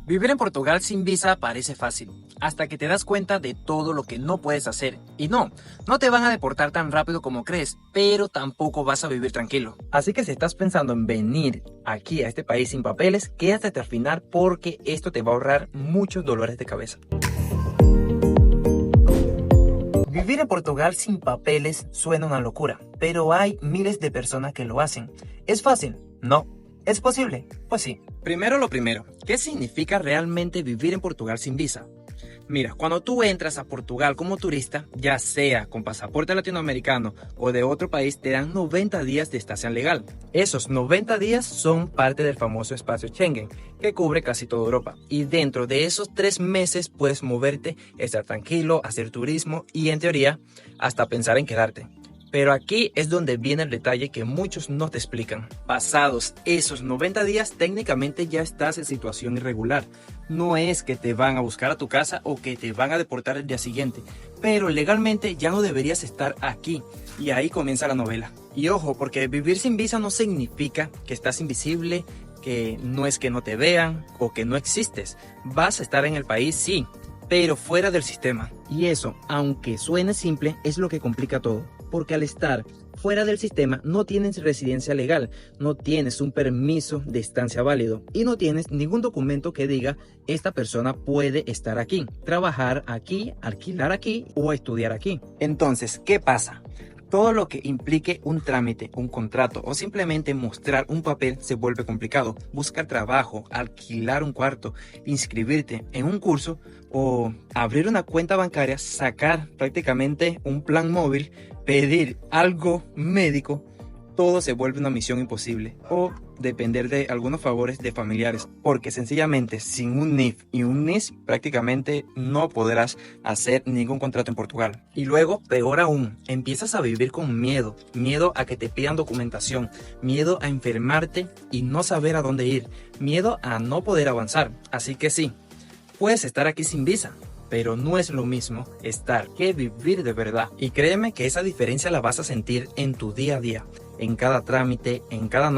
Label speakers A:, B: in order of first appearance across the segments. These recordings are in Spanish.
A: Vivir en Portugal sin visa parece fácil, hasta que te das cuenta de todo lo que no puedes hacer. Y no te van a deportar tan rápido como crees, pero tampoco vas a vivir tranquilo. Así que si estás pensando en venir aquí a este país sin papeles, quédate hasta el final porque esto te va a ahorrar muchos dolores de cabeza. Vivir en Portugal sin papeles suena una locura, pero hay miles de personas que lo hacen. ¿Es fácil? No. ¿Es posible? Pues sí. Primero lo primero, ¿qué significa realmente vivir en Portugal sin visa? Mira, cuando tú entras a Portugal como turista, ya sea con pasaporte latinoamericano o de otro país, te dan 90 días de estancia legal. Esos 90 días son parte del famoso espacio Schengen, que cubre casi toda Europa. Y dentro de esos 3 meses puedes moverte, estar tranquilo, hacer turismo y en teoría hasta pensar en quedarte. Pero aquí es donde viene el detalle que muchos no te explican. Pasados esos 90 días, técnicamente ya estás en situación irregular. No es que te van a buscar a tu casa o que te van a deportar el día siguiente, pero legalmente ya no deberías estar aquí. Y ahí comienza la novela. Y ojo, porque vivir sin visa no significa que estás invisible, que no es que no te vean o que no existes. Vas a estar en el país, sí, pero fuera del sistema. Y eso, aunque suene simple, es lo que complica todo. Porque al estar fuera del sistema no tienes residencia legal, no tienes un permiso de estancia válido y no tienes ningún documento que diga esta persona puede estar aquí, trabajar aquí, alquilar aquí o estudiar aquí. Entonces, ¿qué pasa? Todo lo que implique un trámite, un contrato o simplemente mostrar un papel se vuelve complicado. Buscar trabajo, alquilar un cuarto, inscribirte en un curso o abrir una cuenta bancaria, sacar prácticamente un plan móvil, pedir algo médico, todo se vuelve una misión imposible. O depender de algunos favores de familiares, porque sencillamente sin un NIF y un NIS prácticamente no podrás hacer ningún contrato en Portugal. Y luego, peor aún, empiezas a vivir con miedo a que te pidan documentación, miedo a enfermarte y no saber a dónde ir, miedo a no poder avanzar. Así que sí, puedes estar aquí sin visa, pero no es lo mismo estar que vivir de verdad. Y créeme que esa diferencia la vas a sentir en tu día a día, en cada trámite, en cada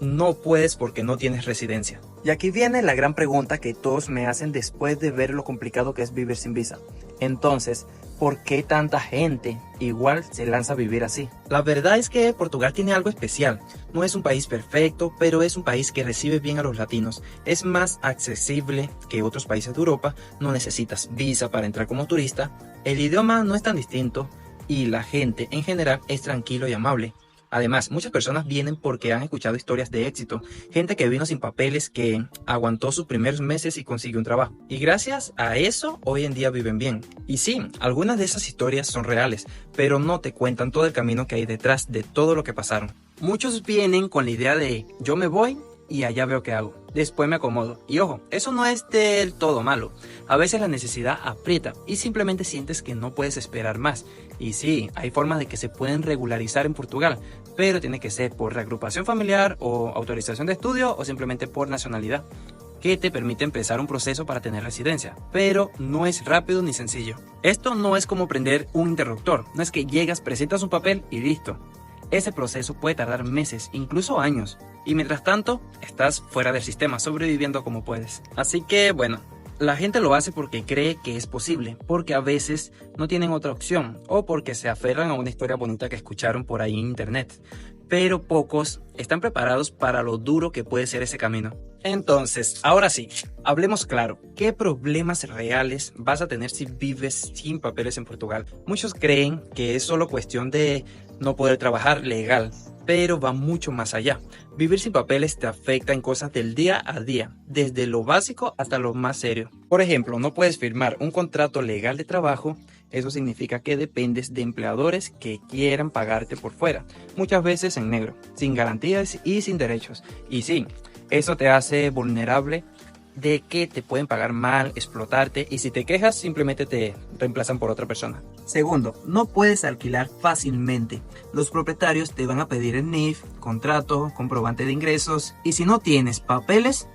A: no puedes porque no tienes residencia. Y aquí viene la gran pregunta que todos me hacen después de ver lo complicado que es vivir sin visa. Entonces, ¿por qué tanta gente igual se lanza a vivir así? La verdad es que Portugal tiene algo especial. No es un país perfecto, pero es un país que recibe bien a los latinos. Es más accesible que otros países de Europa. No necesitas visa para entrar como turista. El idioma no es tan distinto y la gente en general es tranquilo y amable. Además, muchas personas vienen porque han escuchado historias de éxito, gente que vino sin papeles, que aguantó sus primeros meses y consiguió un trabajo. Y gracias a eso, hoy en día viven bien. Y sí, algunas de esas historias son reales, pero no te cuentan todo el camino que hay detrás de todo lo que pasaron. Muchos vienen con la idea de yo me voy y allá veo qué hago. Después me acomodo. Y ojo, eso no es del todo malo. A veces la necesidad aprieta y simplemente sientes que no puedes esperar más. Y sí, hay formas de que se pueden regularizar en Portugal, pero tiene que ser por reagrupación familiar o autorización de estudio o simplemente por nacionalidad, que te permite empezar un proceso para tener residencia, pero no es rápido ni sencillo. Esto no es como prender un interruptor, no es que llegas, presentas un papel y listo. Ese proceso puede tardar meses, incluso años, y mientras tanto estás fuera del sistema, sobreviviendo como puedes. Así que bueno, la gente lo hace porque cree que es posible, porque a veces no tienen otra opción o porque se aferran a una historia bonita que escucharon por ahí en internet. Pero pocos están preparados para lo duro que puede ser ese camino. Entonces, ahora sí, hablemos claro. ¿Qué problemas reales vas a tener si vives sin papeles en Portugal? Muchos creen que es solo cuestión de no poder trabajar legal, pero va mucho más allá. Vivir sin papeles te afecta en cosas del día a día, desde lo básico hasta lo más serio. Por ejemplo, no puedes firmar un contrato legal de trabajo. Eso significa que dependes de empleadores que quieran pagarte por fuera, muchas veces en negro, sin garantías y sin derechos. Y sí, eso te hace vulnerable de que te pueden pagar mal, explotarte, y si te quejas simplemente te reemplazan por otra persona. Segundo, no puedes alquilar fácilmente. Los propietarios te van a pedir el NIF, contrato, comprobante de ingresos, y si no tienes papeles,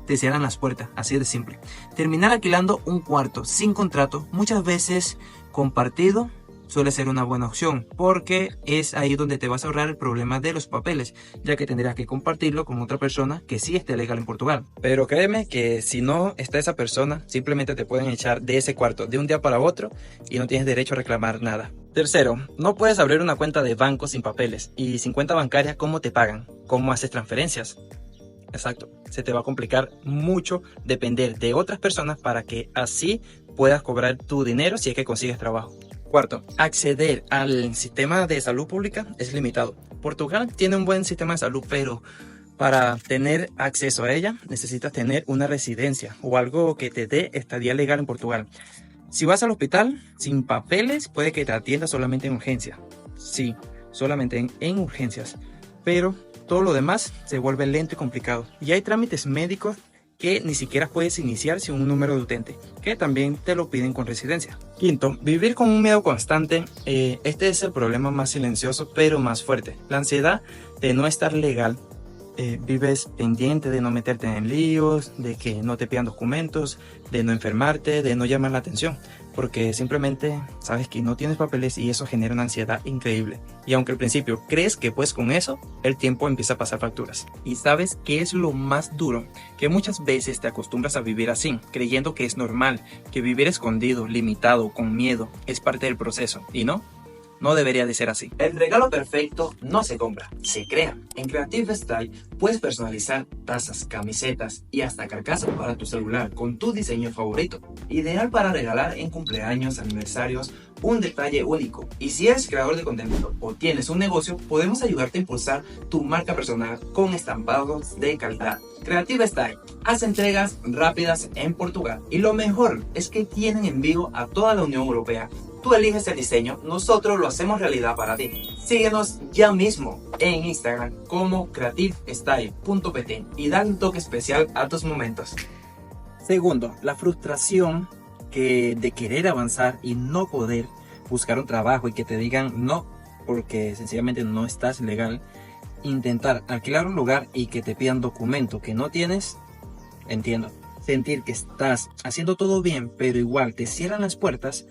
A: te cierran las puertas, así de simple. Terminar alquilando un cuarto sin contrato, muchas veces compartido, suele ser una buena opción, porque es ahí donde te vas a ahorrar el problema de los papeles, ya que tendrás que compartirlo con otra persona que sí esté legal en Portugal. Pero créeme que si no está esa persona, simplemente te pueden echar de ese cuarto de un día para otro y no tienes derecho a reclamar nada. Tercero, no puedes abrir una cuenta de banco sin papeles, y sin cuenta bancaria, ¿cómo te pagan? ¿Cómo haces transferencias? Exacto, se te va a complicar mucho depender de otras personas para que así puedas cobrar tu dinero si es que consigues trabajo. Cuarto, acceder al sistema de salud pública es limitado. Portugal tiene un buen sistema de salud, pero para tener acceso a ella necesitas tener una residencia o algo que te dé estadía legal en Portugal. Si vas al hospital sin papeles, puede que te atiendas solamente en urgencia. Sí, solamente en urgencias. Pero todo lo demás se vuelve lento y complicado. Y hay trámites médicos que ni siquiera puedes iniciar sin un número de utente, que también te lo piden con residencia. Quinto, vivir con un miedo constante. Este es el problema más silencioso, pero más fuerte. La ansiedad de no estar legal. Vives pendiente de no meterte en líos, de que no te pidan documentos, de no enfermarte, de no llamar la atención, porque simplemente sabes que no tienes papeles y eso genera una ansiedad increíble. Y aunque al principio crees que puedes con eso, el tiempo empieza a pasar facturas. ¿Y sabes qué es lo más duro? Que muchas veces te acostumbras a vivir así, creyendo que es normal, que vivir escondido, limitado, con miedo, es parte del proceso, y no. No debería de ser así. El regalo perfecto no se compra, se crea. En Creative Style puedes personalizar tazas, camisetas y hasta carcasas para tu celular con tu diseño favorito. Ideal para regalar en cumpleaños, aniversarios, un detalle único. Y si eres creador de contenido o tienes un negocio, podemos ayudarte a impulsar tu marca personal con estampados de calidad. Creative Style hace entregas rápidas en Portugal. Y lo mejor es que tienen envío a toda la Unión Europea. Tú eliges el diseño, nosotros lo hacemos realidad para ti. Síguenos ya mismo en Instagram como creativestyle.pt y dale un toque especial a tus momentos. Segundo, la frustración de querer avanzar y no poder buscar un trabajo y que te digan no porque sencillamente no estás legal. Intentar alquilar un lugar y que te pidan documento que no tienes, entiendo. Sentir que estás haciendo todo bien pero igual te cierran las puertas.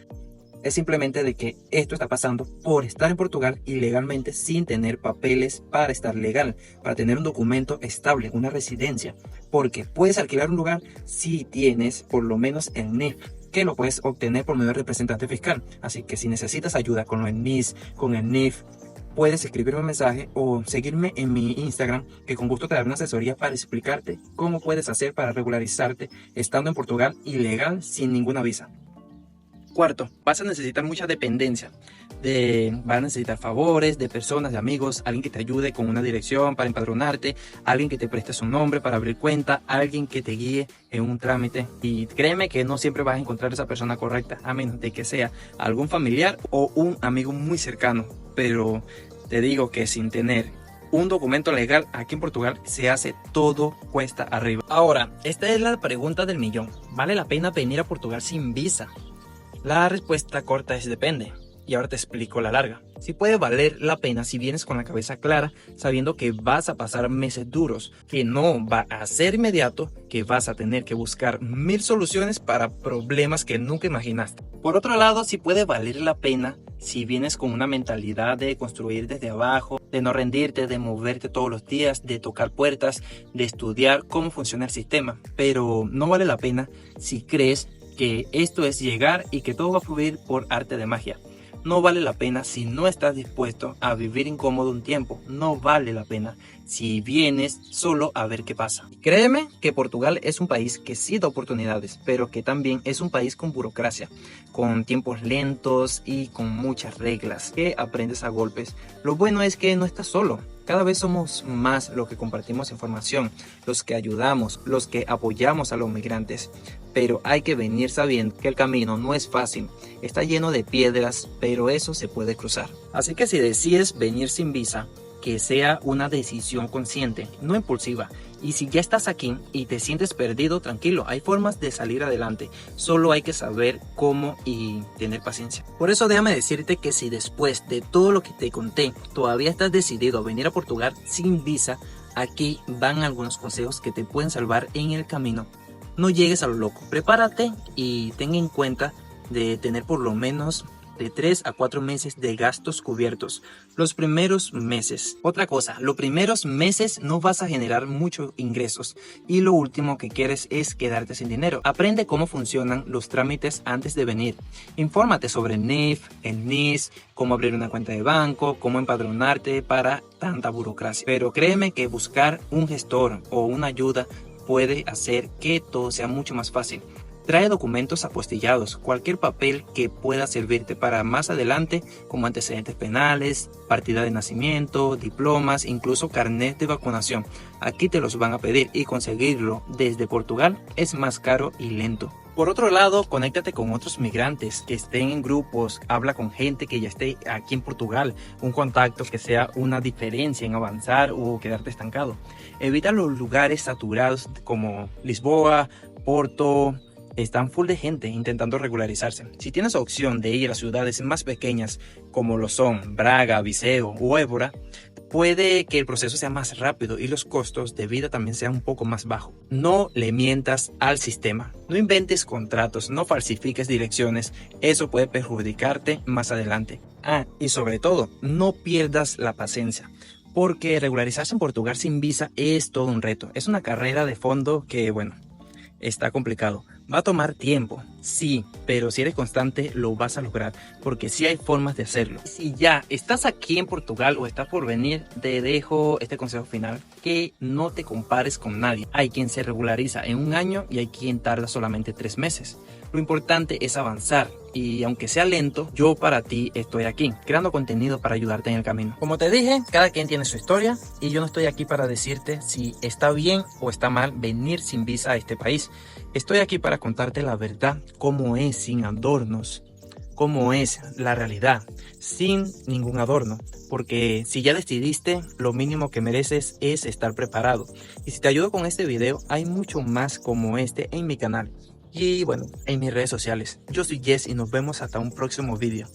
A: Es simplemente de que esto está pasando por estar en Portugal ilegalmente sin tener papeles para estar legal, para tener un documento estable, una residencia. Porque puedes alquilar un lugar si tienes por lo menos el NIF, que lo puedes obtener por medio de representante fiscal. Así que si necesitas ayuda con el NIS, con el NIF, puedes escribirme un mensaje o seguirme en mi Instagram, que con gusto te daré una asesoría para explicarte cómo puedes hacer para regularizarte estando en Portugal ilegal sin ninguna visa. Cuarto, vas a necesitar mucha dependencia. Vas a necesitar favores de personas, de amigos, alguien que te ayude con una dirección para empadronarte, alguien que te preste su nombre para abrir cuenta, alguien que te guíe en un trámite. Y créeme que no siempre vas a encontrar esa persona correcta, a menos de que sea algún familiar o un amigo muy cercano. Pero te digo que sin tener un documento legal aquí en Portugal se hace todo cuesta arriba. Ahora, esta es la pregunta del millón. ¿Vale la pena venir a Portugal sin visa? La respuesta corta es depende, y ahora te explico la larga. Sí puede valer la pena si vienes con la cabeza clara, sabiendo que vas a pasar meses duros, que no va a ser inmediato, que vas a tener que buscar 1000 soluciones para problemas que nunca imaginaste. Por otro lado, sí puede valer la pena si vienes con una mentalidad de construir desde abajo, de no rendirte, de moverte todos los días, de tocar puertas, de estudiar cómo funciona el sistema. Pero no vale la pena si crees que esto es llegar y que todo va a fluir por arte de magia. No vale la pena si no estás dispuesto a vivir incómodo un tiempo. No vale la pena si vienes solo a ver qué pasa. Créeme que Portugal es un país que sí da oportunidades, pero que también es un país con burocracia, con tiempos lentos y con muchas reglas que aprendes a golpes. Lo bueno es que no estás solo. Cada vez somos más los que compartimos información, los que ayudamos, los que apoyamos a los migrantes. Pero hay que venir sabiendo que el camino no es fácil, está lleno de piedras, pero eso se puede cruzar. Así que si decides venir sin visa, que sea una decisión consciente, no impulsiva. Y si ya estás aquí y te sientes perdido, tranquilo, hay formas de salir adelante. Solo hay que saber cómo y tener paciencia. Por eso déjame decirte que si después de todo lo que te conté, todavía estás decidido a venir a Portugal sin visa, aquí van algunos consejos que te pueden salvar en el camino. No llegues a lo loco, prepárate y ten en cuenta de tener por lo menos de 3 a 4 meses de gastos cubiertos. Los primeros meses. Otra cosa, los primeros meses no vas a generar muchos ingresos y lo último que quieres es quedarte sin dinero. Aprende cómo funcionan los trámites antes de venir. Infórmate sobre el NIF, el NIS, cómo abrir una cuenta de banco, cómo empadronarte para tanta burocracia. Pero créeme que buscar un gestor o una ayuda puede hacer que todo sea mucho más fácil. Trae documentos apostillados, cualquier papel que pueda servirte para más adelante, como antecedentes penales, partida de nacimiento, diplomas, incluso carnet de vacunación. Aquí te los van a pedir y conseguirlo desde Portugal es más caro y lento. Por otro lado, conéctate con otros migrantes que estén en grupos, habla con gente que ya esté aquí en Portugal, un contacto que sea una diferencia en avanzar o quedarte estancado. Evita los lugares saturados como Lisboa, Porto. Están full de gente intentando regularizarse. Si tienes opción de ir a ciudades más pequeñas como lo son Braga, Viseu o Évora, puede que el proceso sea más rápido y los costos de vida también sean un poco más bajos. No le mientas al sistema. No inventes contratos, no falsifiques direcciones. Eso puede perjudicarte más adelante. Y sobre todo, no pierdas la paciencia. Porque regularizarse en Portugal sin visa es todo un reto. Es una carrera de fondo que, bueno, está complicado. Va a tomar tiempo, sí, pero si eres constante lo vas a lograr, porque sí hay formas de hacerlo. Si ya estás aquí en Portugal o estás por venir, te dejo este consejo final, que no te compares con nadie. Hay quien se regulariza en un año y hay quien tarda solamente 3 meses. Lo importante es avanzar y aunque sea lento, yo para ti estoy aquí, creando contenido para ayudarte en el camino. Como te dije, cada quien tiene su historia y yo no estoy aquí para decirte si está bien o está mal venir sin visa a este país. Estoy aquí para contarte la verdad, cómo es sin adornos, cómo es la realidad, sin ningún adorno. Porque si ya decidiste, lo mínimo que mereces es estar preparado. Y si te ayudo con este video, hay mucho más como este en mi canal. Y bueno, en mis redes sociales. Yo soy Jess y nos vemos hasta un próximo vídeo.